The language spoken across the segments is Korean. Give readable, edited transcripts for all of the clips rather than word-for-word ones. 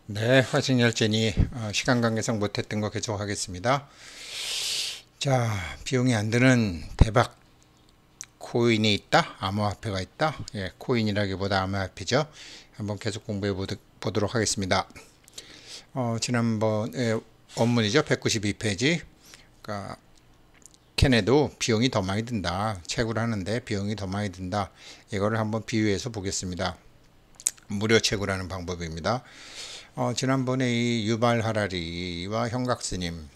네, 화승열전이 시간 관계상 못했던 거 계속 하겠습니다. 자, 비용이 안 드는 대박 코인이 있다? 암호화폐가 있다? 예, 코인이라기보다 암호화폐죠. 한번 계속 공부해 보도록 하겠습니다. 지난번에 원문이죠. 192페이지. 그러니까 캔에도 비용이 더 많이 든다. 채굴 하는데 비용이 더 많이 든다. 이거를 한번 비유해서 보겠습니다. 무료 채굴하는 방법입니다. 지난번에 이 유발 하라리와 형각스님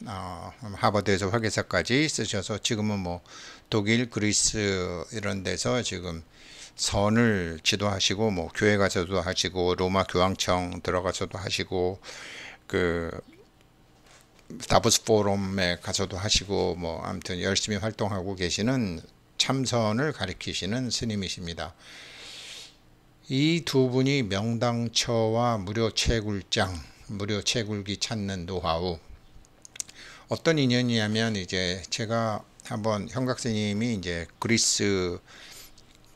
하버드에서 회계사까지 쓰셔서 지금은 뭐 독일, 그리스 이런 데서 지금 선을 지도하시고 뭐 교회 가서도 하시고 로마 교황청 들어가서도 하시고 그 다보스 포럼에 가서도 하시고 뭐 아무튼 열심히 활동하고 계시는 참선을 가리키시는 스님이십니다. 이 두 분이 명당처와 무료 채굴장, 무료 채굴기 찾는 노하우. 어떤 인연이냐면 이제 제가 한번 형각스님이 이제 그리스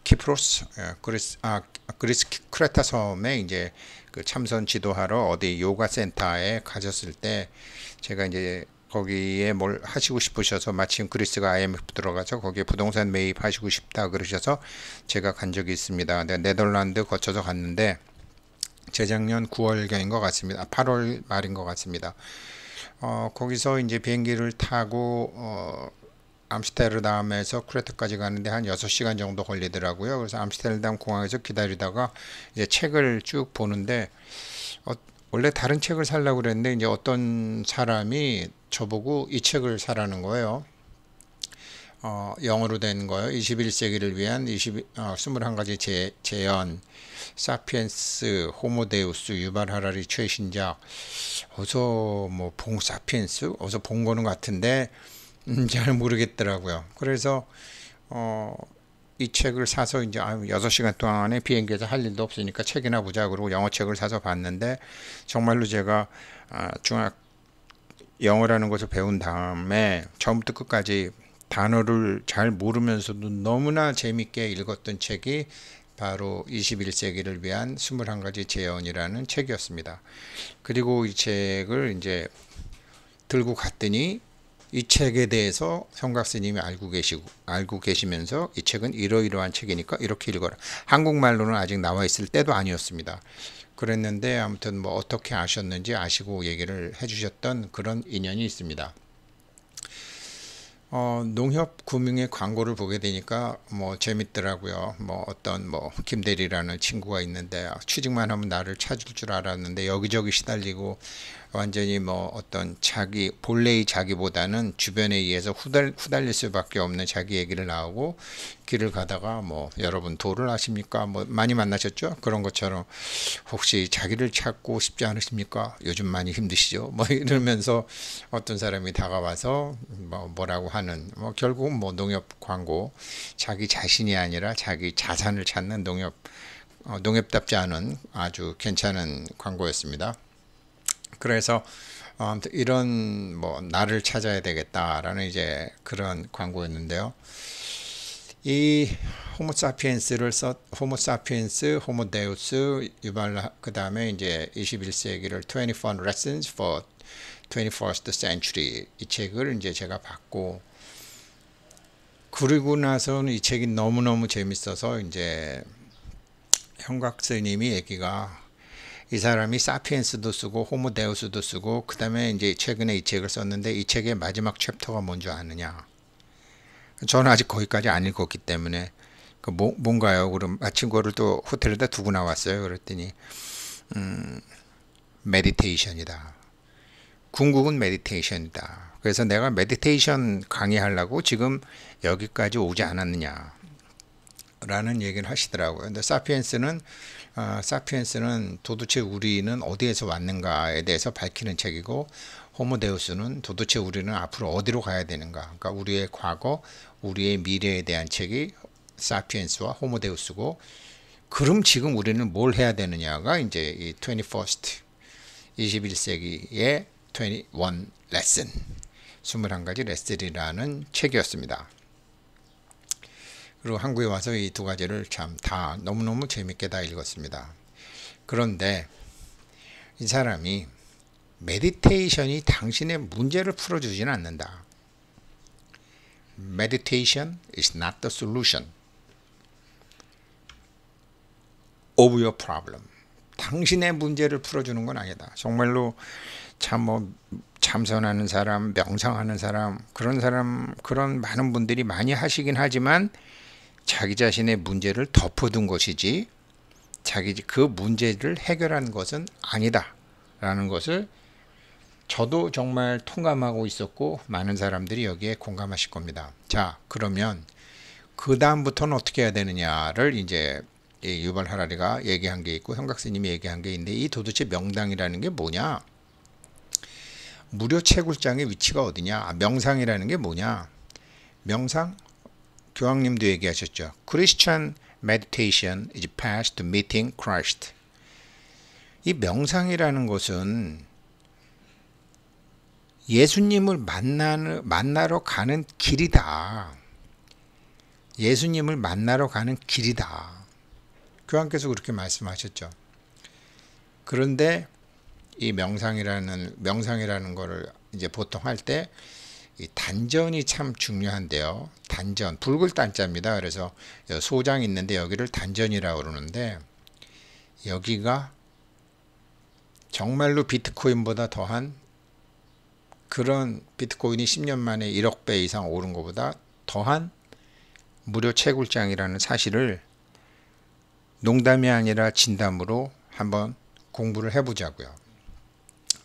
키프로스, 그리스 크레타 섬에 이제 그 참선 지도하러 어디 요가 센터에 가셨을 때 제가 이제 거기에 뭘 하시고 싶으셔서 마침 그리스가 IMF 들어가서 거기에 부동산 매입하시고 싶다 그러셔서 제가 간 적이 있습니다. 네덜란드 거쳐서 갔는데 재작년 9월경인 것 같습니다. 8월 말인 것 같습니다. 거기서 이제 비행기를 타고 암스테르담에서 크레타까지 가는데 한 6시간 정도 걸리더라고요. 그래서 암스테르담 공항에서 기다리다가 이제 책을 쭉 보는데 원래 다른 책을 살려고 그랬는데 이제 어떤 사람이 저보고 이 책을 사라는 거예요. 영어로 된 거예요. 21세기를 위한 21가지 재현, 사피엔스, 호모데우스, 유발 하라리 최신작. 어디서 뭐 사피엔스? 어디서 본 거는 같은데 잘 모르겠더라고요. 그래서 이 책을 사서 이제 6시간 동안에 비행기에서 할 일도 없으니까 책이나 보자 그러고 영어 책을 사서 봤는데 정말로 제가 중학 영어라는 것을 배운 다음에 처음부터 끝까지 단어를 잘 모르면서도 너무나 재밌게 읽었던 책이 바로 21세기를 위한 21가지 재현이라는 책이었습니다. 그리고 이 책을 이제 들고 갔더니 이 책에 대해서 성각스님이 알고 계시면서 이 책은 이러이러한 책이니까 이렇게 읽어라. 한국말로는 아직 나와 있을 때도 아니었습니다. 그랬는데 아무튼 뭐 어떻게 아셨는지 아시고 얘기를 해주셨던 그런 인연이 있습니다. 농협 금융의 광고를 보게 되니까 뭐 재밌더라고요. 뭐 어떤 뭐 김대리라는 친구가 있는데 취직만 하면 나를 찾을 줄 알았는데 여기저기 시달리고 완전히 뭐 어떤 자기 본래의 자기보다는 주변에 의해서 후달릴 수밖에 없는 자기 얘기를 나오고 길을 가다가 뭐 여러분 도를 아십니까? 뭐 많이 만나셨죠? 그런 것처럼 혹시 자기를 찾고 싶지 않으십니까? 요즘 많이 힘드시죠? 뭐 이러면서 어떤 사람이 다가와서 뭐라고 하는 뭐 결국은 뭐 농협 광고 자기 자신이 아니라 자기 자산을 찾는 농협답지 않은 아주 괜찮은 광고였습니다. 그래서 아무튼 이런 뭐 나를 찾아야 되겠다라는 이제 그런 광고였는데요. 이 호모사피엔스, 호모데우스, 유발 그다음에 이제 21세기를 21 Lessons for 21st Century 이 책을 이제 제가 받고 그리고 나서는 이 책이 너무너무 재밌어서 이제 형각스님이 얘기가 이 사람이 사피엔스도 쓰고 호모데우스도 쓰고 그 다음에 이제 최근에 이 책을 썼는데 이 책의 마지막 챕터가 뭔 줄 아느냐. 저는 아직 거기까지 안 읽었기 때문에 뭔가요? 그럼 마침 그거를 또 호텔에다 두고 나왔어요. 그랬더니 메디테이션이다. 궁극은 메디테이션이다. 그래서 내가 메디테이션 강의하려고 지금 여기까지 오지 않았느냐 라는 얘기를 하시더라고요. 근데 사피엔스는 도대체 우리는 어디에서 왔는가에 대해서 밝히는 책이고 호모데우스는 도대체 우리는 앞으로 어디로 가야 되는가. 그러니까 우리의 과거, 우리의 미래에 대한 책이 사피엔스와 호모데우스고 그럼 지금 우리는 뭘 해야 되느냐가 이제 이 21세기의 21 레슨 21가지 레슨이라는 책이었습니다. 그리고 한국에 와서 이 두 가지를 참 다 너무너무 재밌게 다 읽었습니다. 그런데 이 사람이 메디테이션이 당신의 문제를 풀어주지는 않는다. Meditation is not the solution of your problem. 당신의 문제를 풀어주는 건 아니다. 정말로 참 참선하는 사람, 명상하는 사람, 그런 많은 분들이 많이 하시긴 하지만 자기 자신의 문제를 덮어둔 것이지 그 문제를 해결한 것은 아니다 라는 것을 저도 정말 통감하고 있었고 많은 사람들이 여기에 공감하실 겁니다. 자, 그러면 그 다음부터는 어떻게 해야 되느냐를 이제 유발 하라리가 얘기한 게 있고 형각스님이 얘기한 게 있는데, 이 도대체 명당이라는 게 뭐냐, 무료 채굴장의 위치가 어디냐, 명상이라는 게 뭐냐. 명상, 교황님도 얘기하셨죠. Christian meditation is path to meeting Christ. 이 명상이라는 것은 예수님을 만나러 가는 길이다. 예수님을 만나러 가는 길이다. 교황께서 그렇게 말씀하셨죠. 그런데 이 명상이라는 거를 이제 보통 할 때 이 단전이 참 중요한데요. 단전, 붉을 단자입니다. 그래서 소장이 있는데 여기를 단전이라고 그러는데, 여기가 정말로 비트코인보다 더한, 그런 비트코인이 10년 만에 1억 배 이상 오른 것보다 더한 무료 채굴장이라는 사실을 농담이 아니라 진담으로 한번 공부를 해보자고요.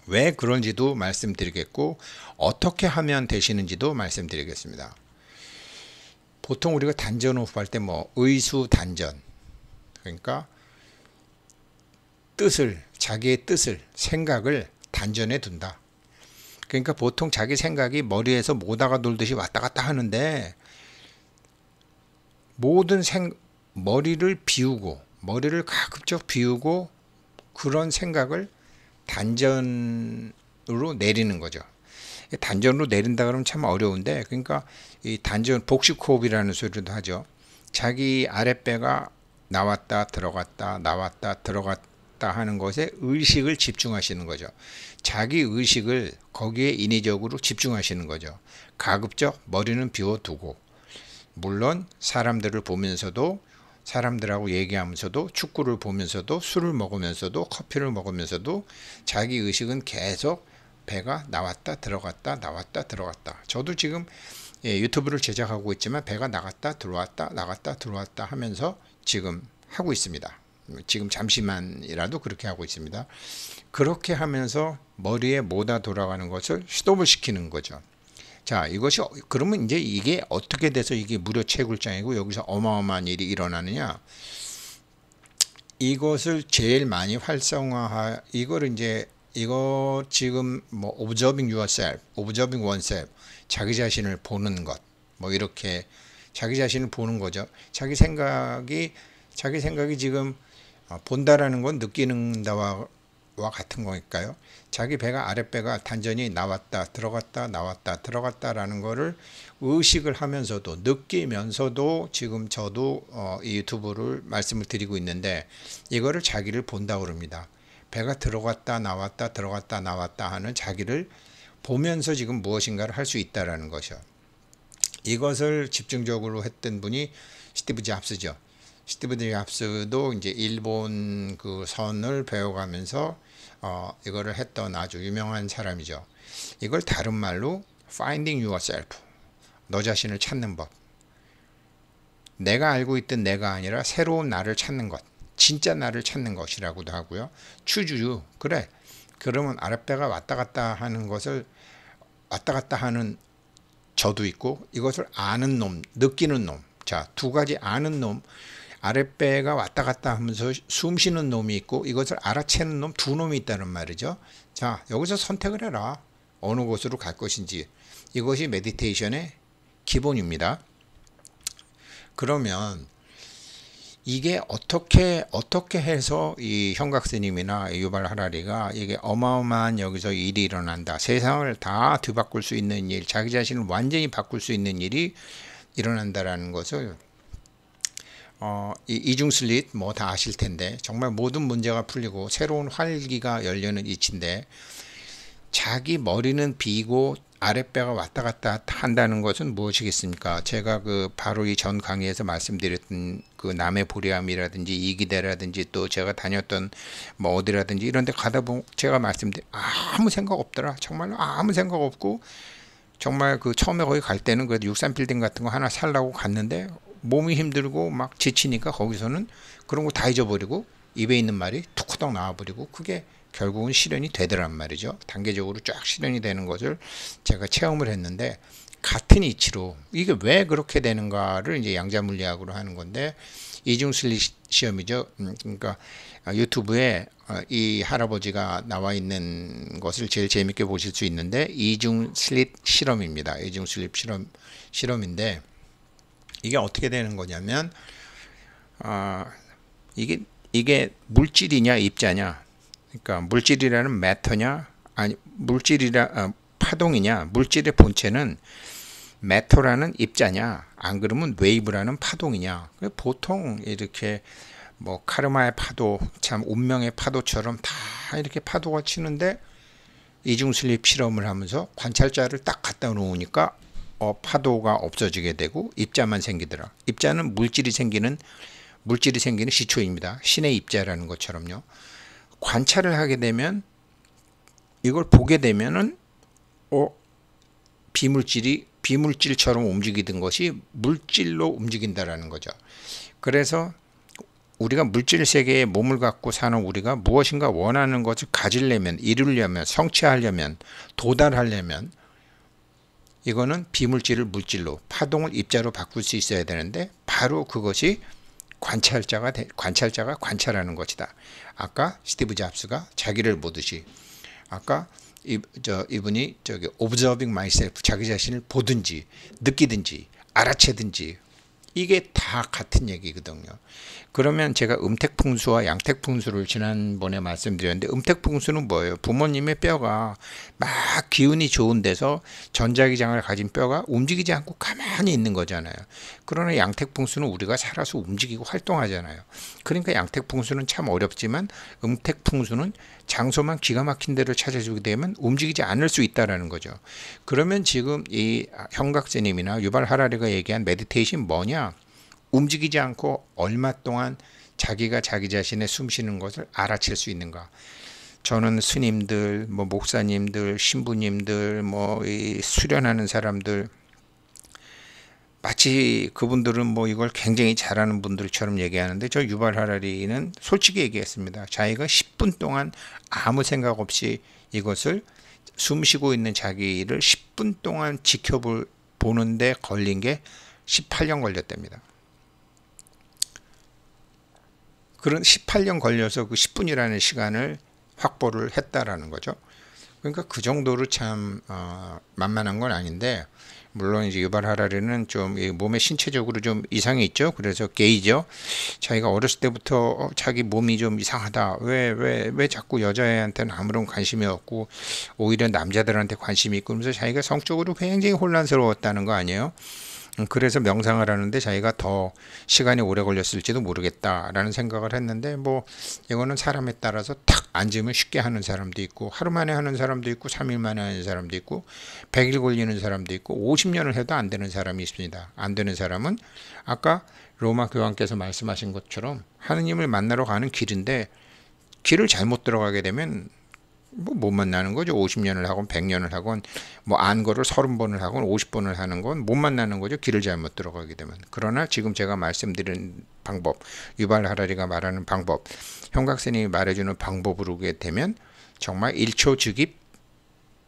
왜 그런지도 말씀드리겠고 어떻게 하면 되시는지도 말씀드리겠습니다. 보통 우리가 단전 호흡할 때 의수 단전, 그러니까 자기의 뜻을, 생각을 단전에 둔다. 그러니까 보통 자기 생각이 머리에서 모다가 돌듯이 왔다 갔다 하는데, 머리를 가급적 비우고 그런 생각을 단전으로 내리는 거죠. 단전으로 내린다 그러면 참 어려운데, 그러니까 이 단전, 복식호흡이라는 소리도 하죠. 자기 아랫배가 나왔다 들어갔다 나왔다 들어갔다 하는 것에 의식을 집중하시는 거죠. 자기 의식을 거기에 인위적으로 집중하시는 거죠. 가급적 머리는 비워두고, 물론 사람들을 보면서도, 사람들하고 얘기하면서도, 축구를 보면서도, 술을 먹으면서도, 커피를 먹으면서도 자기 의식은 계속 배가 나왔다 들어갔다 나왔다 들어갔다. 저도 지금 유튜브를 제작하고 있지만 배가 나갔다 들어왔다 나갔다 들어왔다 하면서 지금 하고 있습니다. 지금 잠시만이라도 그렇게 하고 있습니다. 그렇게 하면서 머리에 모다 돌아가는 것을 스톱을 시키는 거죠. 자, 그러면 이제 이게 어떻게 돼서 이게 무료 채굴장이고 여기서 어마어마한 일이 일어나느냐? 이것을 제일 많이 이거 지금 observing yourself, observing oneself, 자기 자신을 보는 것, 이렇게 자기 자신을 보는 거죠. 자기 생각이 지금 본다라는 건 느끼는다와 같은 거니까요. 자기 아랫배가 단전이 나왔다 들어갔다 나왔다 들어갔다라는 거를 의식을 하면서도, 느끼면서도 지금 저도 이 유튜브를 말씀을 드리고 있는데, 이거를 자기를 본다고 그럽니다. 배가 들어갔다 나왔다 들어갔다 나왔다 하는 자기를 보면서 지금 무엇인가를 할 수 있다라는 것이요. 이것을 집중적으로 했던 분이 스티브 잡스죠. 스티브 잡스도 이제 일본 그 선을 배워가면서 이거를 했던 아주 유명한 사람이죠. 이걸 다른 말로 finding yourself, 너 자신을 찾는 법. 내가 알고 있던 내가 아니라 새로운 나를 찾는 것, 진짜 나를 찾는 것이라고도 하고요. choose you, 그래. 그러면 아랫배가 왔다 갔다 하는 것을, 왔다 갔다 하는 저도 있고, 이것을 아는 놈, 느끼는 놈. 자, 두 가지 아는 놈, 아랫배가 왔다 갔다 하면서 숨 쉬는 놈이 있고, 이것을 알아채는 놈, 두 놈이 있다는 말이죠. 자, 여기서 선택을 해라. 어느 곳으로 갈 것인지. 이것이 메디테이션의 기본입니다. 그러면 이게 어떻게 해서 이 형각스님이나 유발 하라리가 이게 어마어마한 여기서 일이 일어난다, 세상을 다 뒤바꿀 수 있는 일, 자기 자신을 완전히 바꿀 수 있는 일이 일어난다라는 것을 이 이중슬릿 뭐 다 아실 텐데 정말 모든 문제가 풀리고 새로운 활기가 열리는 이치인데 자기 머리는 비고 아랫배가 왔다 갔다 한다는 것은 무엇이겠습니까? 제가 그 바로 이 전 강의에서 말씀드렸던 그 남의 보리암이라든지 이기대라든지 또 제가 다녔던 뭐 어디라든지 이런 데 가다 보면 제가 말씀드린 아무 생각 없더라. 정말로 아무 생각 없고 정말 그 처음에 거기 갈 때는 그래도 63빌딩 같은 거 하나 살라고 갔는데 몸이 힘들고 막 지치니까 거기서는 그런 거 다 잊어버리고 입에 있는 말이 툭후덕 나와버리고 그게 결국은 실현이 되더란 말이죠. 단계적으로 쫙 실현이 되는 것을 제가 체험을 했는데 같은 이치로 이게 왜 그렇게 되는가를 이제 양자물리학으로 하는 건데 이중슬릿 시험이죠. 그러니까 유튜브에 이 할아버지가 나와 있는 것을 제일 재밌게 보실 수 있는데 이중슬릿 실험입니다. 이중슬릿 실험인데 이게 어떻게 되는 거냐면 이게 물질이냐 입자냐, 그러니까 물질이라는 매터냐 아니 파동이냐, 물질의 본체는 매터라는 입자냐 안 그러면 웨이브라는 파동이냐. 보통 이렇게 뭐 카르마의 파도, 참 운명의 파도처럼 다 이렇게 파도가 치는데 이중슬립 실험을 하면서 관찰자를 딱 갖다 놓으니까 파도가 없어지게 되고 입자만 생기더라. 입자는 물질이 생기는 시초입니다. 신의 입자라는 것처럼요. 관찰을 하게 되면 이걸 보게 되면은 비물질처럼 움직이던 것이 물질로 움직인다라는 거죠. 그래서 우리가 물질 세계에 몸을 갖고 사는 우리가 무엇인가 원하는 것을 가지려면, 이루려면, 성취하려면, 도달하려면 이거는 비물질을 물질로, 파동을 입자로 바꿀 수 있어야 되는데 바로 그것이 관찰자가 관찰하는 것이다. 아까 스티브 잡스가 자기를 보듯이, 아까 이분이 observing myself, 자기 자신을 보든지 느끼든지 알아채든지 이게 다 같은 얘기거든요. 그러면 제가 음택풍수와 양택풍수를 지난번에 말씀드렸는데 음택풍수는 뭐예요? 부모님의 뼈가 막 기운이 좋은 데서 전자기장을 가진 뼈가 움직이지 않고 가만히 있는 거잖아요. 그러나 양택풍수는 우리가 살아서 움직이고 활동하잖아요. 그러니까 양택풍수는 참 어렵지만 음택풍수는 장소만 기가 막힌 데를 찾아주게 되면 움직이지 않을 수 있다는 거죠. 그러면 지금 이 형각스님이나 유발 하라리가 얘기한 메디테이션 뭐냐? 움직이지 않고 얼마 동안 자기가 자기 자신의 숨쉬는 것을 알아챌 수 있는가. 저는 스님들, 뭐 목사님들, 신부님들, 뭐 이 수련하는 사람들, 마치 그분들은 뭐 이걸 굉장히 잘하는 분들처럼 얘기하는데 저 유발 하라리는 솔직히 얘기했습니다. 자기가 10분 동안 아무 생각 없이 이것을 숨쉬고 있는 자기를 10분 동안 보는데 걸린 게 18년 걸렸답니다. 그런 18년 걸려서 그 10분이라는 시간을 확보를 했다라는 거죠. 그러니까 그 정도로 참 만만한 건 아닌데, 물론 이제 유발 하라리는 좀 몸에 신체적으로 좀 이상이 있죠. 그래서 게이죠. 자기가 어렸을 때부터 자기 몸이 좀 이상하다. 왜 자꾸 여자애한테는 아무런 관심이 없고 오히려 남자들한테 관심이 있고, 그러면서 자기가 성적으로 굉장히 혼란스러웠다는 거 아니에요. 그래서 명상을 하는데 자기가 더 시간이 오래 걸렸을지도 모르겠다라는 생각을 했는데, 뭐 이거는 사람에 따라서 탁 앉으면 쉽게 하는 사람도 있고 하루 만에 하는 사람도 있고 3일 만에 하는 사람도 있고 100일 걸리는 사람도 있고 50년을 해도 안 되는 사람이 있습니다. 안 되는 사람은 아까 로마 교황께서 말씀하신 것처럼 하느님을 만나러 가는 길인데 길을 잘못 들어가게 되면 못 만나는 거죠. 50년을 하건 100년을 하건 뭐 안거를 30번을 하건 50번을 하는 건 못 만나는 거죠. 길을 잘못 들어가게 되면. 그러나 지금 제가 말씀드린 방법, 유발 하라리가 말하는 방법, 형각스님이 말해주는 방법으로 게 되면 정말 1초 즉입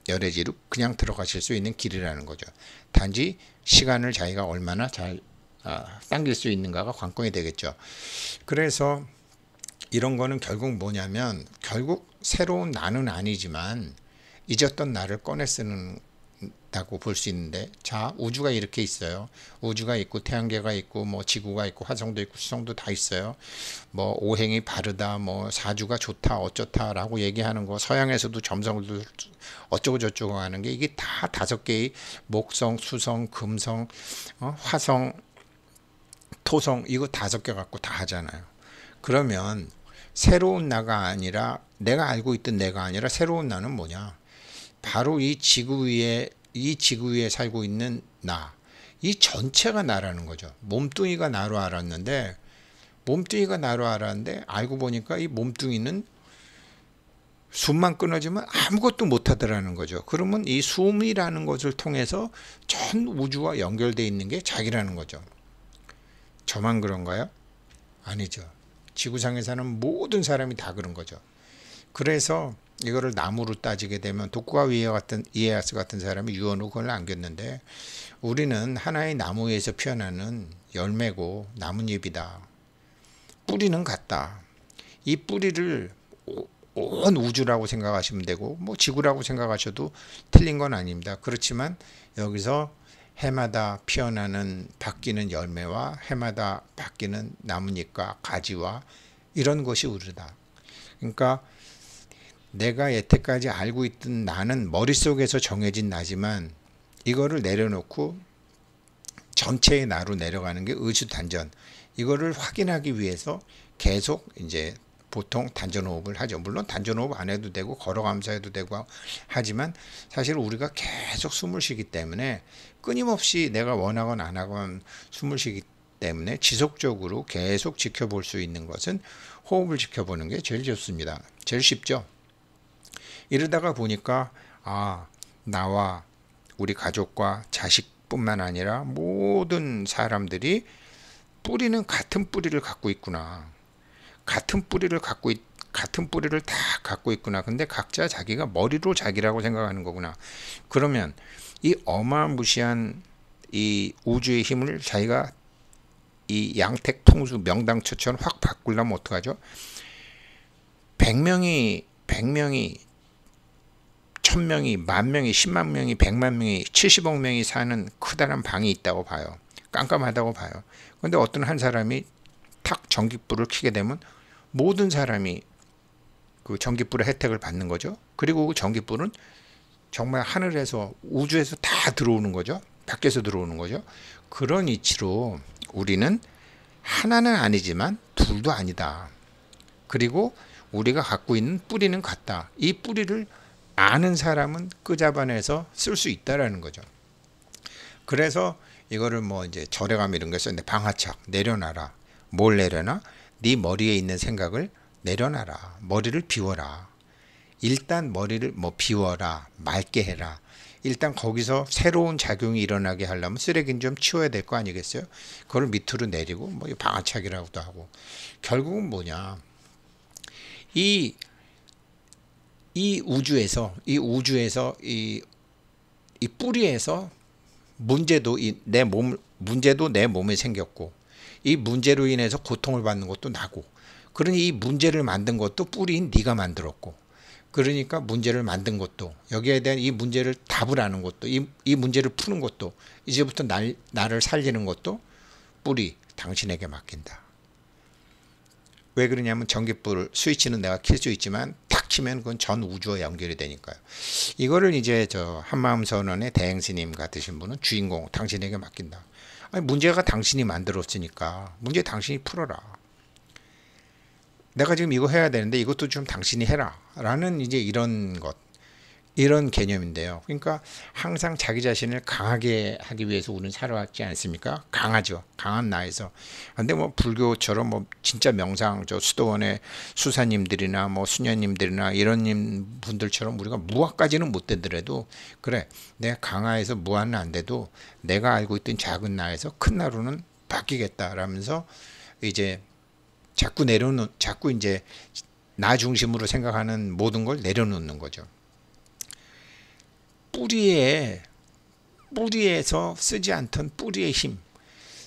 열애지로 그냥 들어가실 수 있는 길이라는 거죠. 단지 시간을 자기가 얼마나 잘 당길 수 있는가가 관건이 되겠죠. 그래서 이런 거는 결국 뭐냐면, 결국 새로운 나는 아니지만 잊었던 나를 꺼내 쓰는다고 볼 수 있는데, 자, 우주가 이렇게 있어요. 우주가 있고 태양계가 있고 뭐 지구가 있고 화성도 있고 수성도 다 있어요. 뭐 오행이 바르다, 뭐 사주가 좋다, 어쩌다라고 얘기하는 거, 서양에서도 점성도 어쩌고 저쩌고 하는 게, 이게 다 5개의 목성, 수성, 금성, 화성, 토성 이거 5개 갖고 다 하잖아요. 그러면 새로운 나가 아니라 내가 알고 있던 내가 아니라 새로운 나는 뭐냐? 바로 이 지구 위에 살고 있는 나. 이 전체가 나라는 거죠. 몸뚱이가 나로 알았는데 알고 보니까 이 몸뚱이는 숨만 끊어지면 아무것도 못하더라는 거죠. 그러면 이 숨이라는 것을 통해서 전 우주와 연결되어 있는 게 자기라는 거죠. 저만 그런가요? 아니죠. 지구상에 사는 모든 사람이 다 그런 거죠. 그래서 이거를 나무로 따지게 되면 도쿠가와 이에야스 같은 사람이 유언으로 그걸 남겼는데, 우리는 하나의 나무에서 피어나는 열매고 나뭇잎이다. 뿌리는 같다. 이 뿌리를 온 우주라고 생각하시면 되고 뭐 지구라고 생각하셔도 틀린 건 아닙니다. 그렇지만 여기서 해마다 피어나는 바뀌는 열매와 해마다 바뀌는 나뭇잎과 가지와 이런 것이 우리다. 그러니까 내가 여태까지 알고 있던 나는 머릿속에서 정해진 나지만 이거를 내려놓고 전체의 나로 내려가는 게 의수단전. 이거를 확인하기 위해서 계속 이제 보통 단전호흡을 하죠. 물론 단전호흡 안 해도 되고 걸어가면서 해도 되고 하지만 사실 우리가 계속 숨을 쉬기 때문에 끊임없이 내가 원하건 안 하건 숨을 쉬기 때문에 지속적으로 계속 지켜볼 수 있는 것은 호흡을 지켜보는 게 제일 좋습니다. 제일 쉽죠. 이러다가 보니까 나와 우리 가족과 자식뿐만 아니라 모든 사람들이 뿌리는 같은 뿌리를 갖고 있구나. 같은 뿌리를 다 갖고 있구나. 근데 각자 자기가 머리로 자기라고 생각하는 거구나. 그러면 이 어마무시한 이 우주의 힘을 자기가 이 양택통수 명당처처럼 확 바꾸려면 어떡하죠? 100명이 1000명이 10,000명이 10만 명이 100만 명이 70억 명이 사는 커다란 방이 있다고 봐요. 깜깜하다고 봐요. 근데 어떤 한 사람이 탁 전기불을 켜게 되면 모든 사람이 그 전기불의 혜택을 받는 거죠. 그리고 그 전기불은 정말 하늘에서 우주에서 다 들어오는 거죠. 밖에서 들어오는 거죠. 그런 이치로 우리는 하나는 아니지만 둘도 아니다. 그리고 우리가 갖고 있는 뿌리는 같다. 이 뿌리를 아는 사람은 끄잡아내서 쓸 수 있다라는 거죠. 그래서 이거를 뭐 이제 절에 가면 이런 거 썼는데, 방아착 내려놔라. 뭘 내려놔? 네 머리에 있는 생각을 내려놔라. 머리를 비워라. 일단 머리를 비워라. 맑게 해라. 일단 거기서 새로운 작용이 일어나게 하려면 쓰레기는 좀 치워야 될 거 아니겠어요? 그걸 밑으로 내리고 뭐 방아착이라고도 하고, 결국은 뭐냐? 이 우주에서 이 뿌리에서 문제도 내 몸에 생겼고, 이 문제로 인해서 고통을 받는 것도 나고, 그러니 이 문제를 만든 것도 뿌리인 네가 만들었고, 그러니까 문제를 만든 것도, 여기에 대한 이 문제를 답을 아는 것도, 이 문제를 푸는 것도, 이제부터 나를 살리는 것도 뿌리 당신에게 맡긴다. 왜 그러냐면 전기불 스위치는 내가 켤 수 있지만 탁 키면 그건 전 우주와 연결이 되니까요. 이거를 이제 저 한마음선언의 대행스님 같으신 분은 주인공 당신에게 맡긴다. 아니, 문제가 당신이 만들었으니까 문제 당신이 풀어라. 내가 지금 이거 해야 되는데 이것도 좀 당신이 해라. 라는 이제 이런 개념인데요. 그러니까 항상 자기 자신을 강하게 하기 위해서 우리는 살아왔지 않습니까? 강하죠. 강한 나에서. 근데 뭐 불교처럼 뭐 진짜 명상, 저 수도원의 수사님들이나 뭐 수녀님들이나 이런 분들처럼 우리가 무아까지는 못 되더라도, 그래, 내가 강화해서 무아는 안 돼도 내가 알고 있던 작은 나에서 큰 나로는 바뀌겠다라면서 이제 자꾸 이제 나 중심으로 생각하는 모든 걸 내려놓는 거죠. 뿌리에서 쓰지 않던 뿌리의 힘.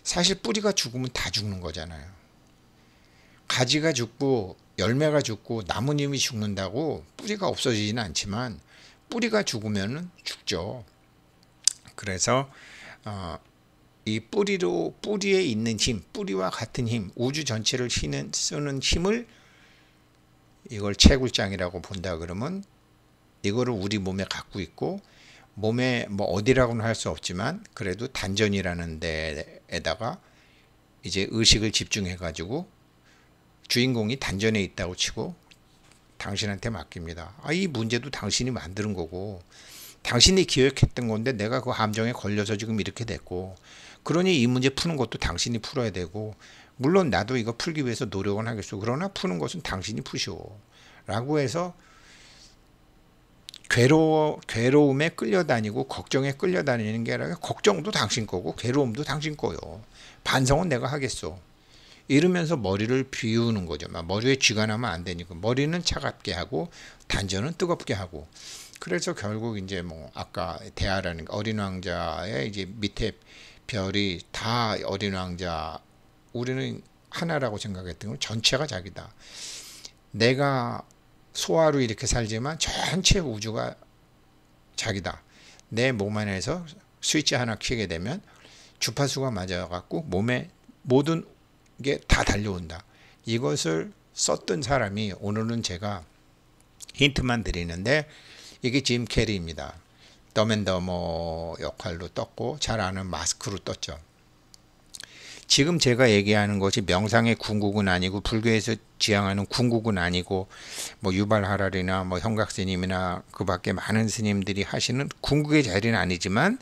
사실 뿌리가 죽으면 다 죽는 거잖아요. 가지가 죽고 열매가 죽고 나뭇잎이 죽는다고 뿌리가 없어지지는 않지만 뿌리가 죽으면 죽죠. 그래서 이 뿌리에 있는 힘, 뿌리와 같은 힘, 우주 전체를 쓰는 힘을, 이걸 채굴장이라고 본다 그러면 이거를 우리 몸에 갖고 있고, 몸에 뭐 어디라고는 할 수 없지만 그래도 단전이라는 데에다가 이제 의식을 집중해 가지고 주인공이 단전에 있다고 치고 당신한테 맡깁니다. 이 문제도 당신이 만드는 거고 당신이 기획했던 건데 내가 그 함정에 걸려서 지금 이렇게 됐고, 그러니 이 문제 푸는 것도 당신이 풀어야 되고, 물론 나도 이거 풀기 위해서 노력은 하겠어. 그러나 푸는 것은 당신이 푸시오 라고 해서 괴로움에 끌려다니고 걱정에 끌려다니는 게 아니라 걱정도 당신 거고 괴로움도 당신 거요. 반성은 내가 하겠어. 이러면서 머리를 비우는 거죠. 머리에 쥐가 나면 안 되니까 머리는 차갑게 하고 단전은 뜨겁게 하고. 그래서 결국 이제 뭐 아까 대하라는 어린 왕자의 이제 밑에 별이 다 어린 왕자, 우리는 하나라고 생각했던 건 전체가 자기다. 내가 소화로 이렇게 살지만 전체 우주가 자기다. 내 몸 안에서 스위치 하나 켜게 되면 주파수가 맞아갖고 몸에 모든 게 다 달려온다. 이것을 썼던 사람이, 오늘은 제가 힌트만 드리는데 이게 짐 캐리입니다. 더맨더머 역할로 떴고 잘 아는 마스크로 떴죠. 지금 제가 얘기하는 것이 명상의 궁극은 아니고 불교에서 지향하는 궁극은 아니고 뭐 유발 하랄이나 뭐 형각 스님이나 그 밖에 많은 스님들이 하시는 궁극의 자리는 아니지만,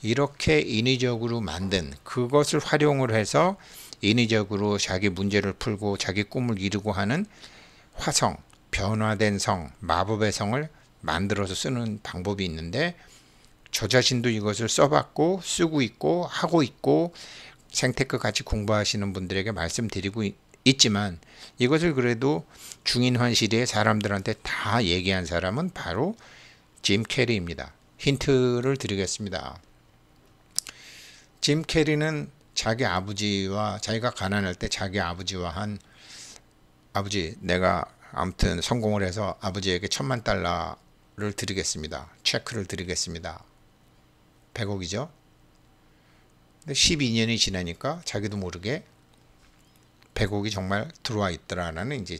이렇게 인위적으로 만든 그것을 활용을 해서 인위적으로 자기 문제를 풀고 자기 꿈을 이루고 하는 화성, 변화된 성, 마법의 성을 만들어서 쓰는 방법이 있는데, 저 자신도 이것을 써봤고 쓰고 있고 하고 있고 생테크 같이 공부하시는 분들에게 말씀드리고 있지만, 이것을 그래도 중인환시대의 사람들한테 다 얘기한 사람은 바로 짐 캐리입니다. 힌트를 드리겠습니다. 짐 캐리는 자기 아버지와, 자기가 가난할 때 자기 아버지와 한, 아버지 내가 아무튼 성공을 해서 아버지에게 $10,000를 드리겠습니다. 체크를 드리겠습니다. 100억이죠. 근데 12년이 지나니까 자기도 모르게 100억이 정말 들어와 있더라는 이제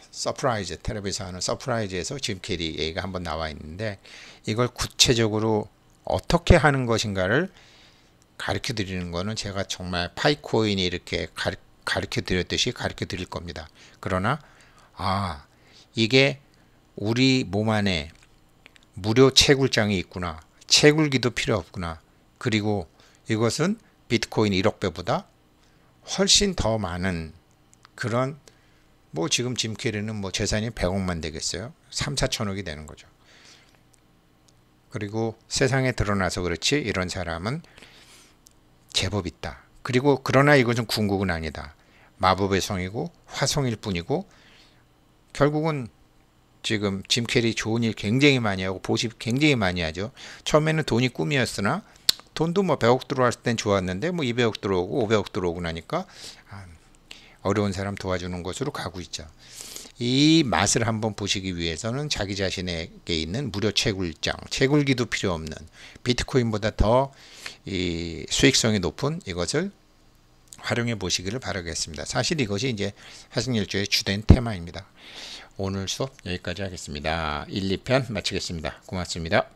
서프라이즈, 텔레비에서 하는 서프라이즈에서 짐 캐리 얘기가 한번 나와 있는데, 이걸 구체적으로 어떻게 하는 것인가를 가르쳐 드리는 거는 제가 정말 파이코인이 이렇게 가르쳐 드렸듯이 가르쳐 드릴 겁니다. 그러나 이게 우리 몸 안에 무료 채굴장이 있구나, 채굴기도 필요 없구나, 그리고 이것은 비트코인 1억 배보다 훨씬 더 많은 그런, 뭐 지금 짐 캐리는 뭐 재산이 100억만 되겠어요. 3, 4천억이 되는 거죠. 그리고 세상에 드러나서 그렇지 이런 사람은 제법 있다. 그리고 그러나 이것은 궁극은 아니다. 마법의 성이고 화성일 뿐이고, 결국은 지금 짐 캐리 좋은 일 굉장히 많이 하고 보십 굉장히 많이 하죠. 처음에는 돈이 꿈이었으나 돈도 뭐 100억 들어왔을 땐 좋았는데 뭐 200억 들어오고 500억 들어오고 나니까 어려운 사람 도와주는 것으로 가고 있죠. 이 맛을 한번 보시기 위해서는 자기 자신에게 있는 무료 채굴장, 채굴기도 필요 없는 비트코인보다 더 이 수익성이 높은 이것을 활용해 보시기를 바라겠습니다. 사실 이것이 이제 화승일주의 주된 테마입니다. 오늘 수업 여기까지 하겠습니다. 1, 2편 마치겠습니다. 고맙습니다.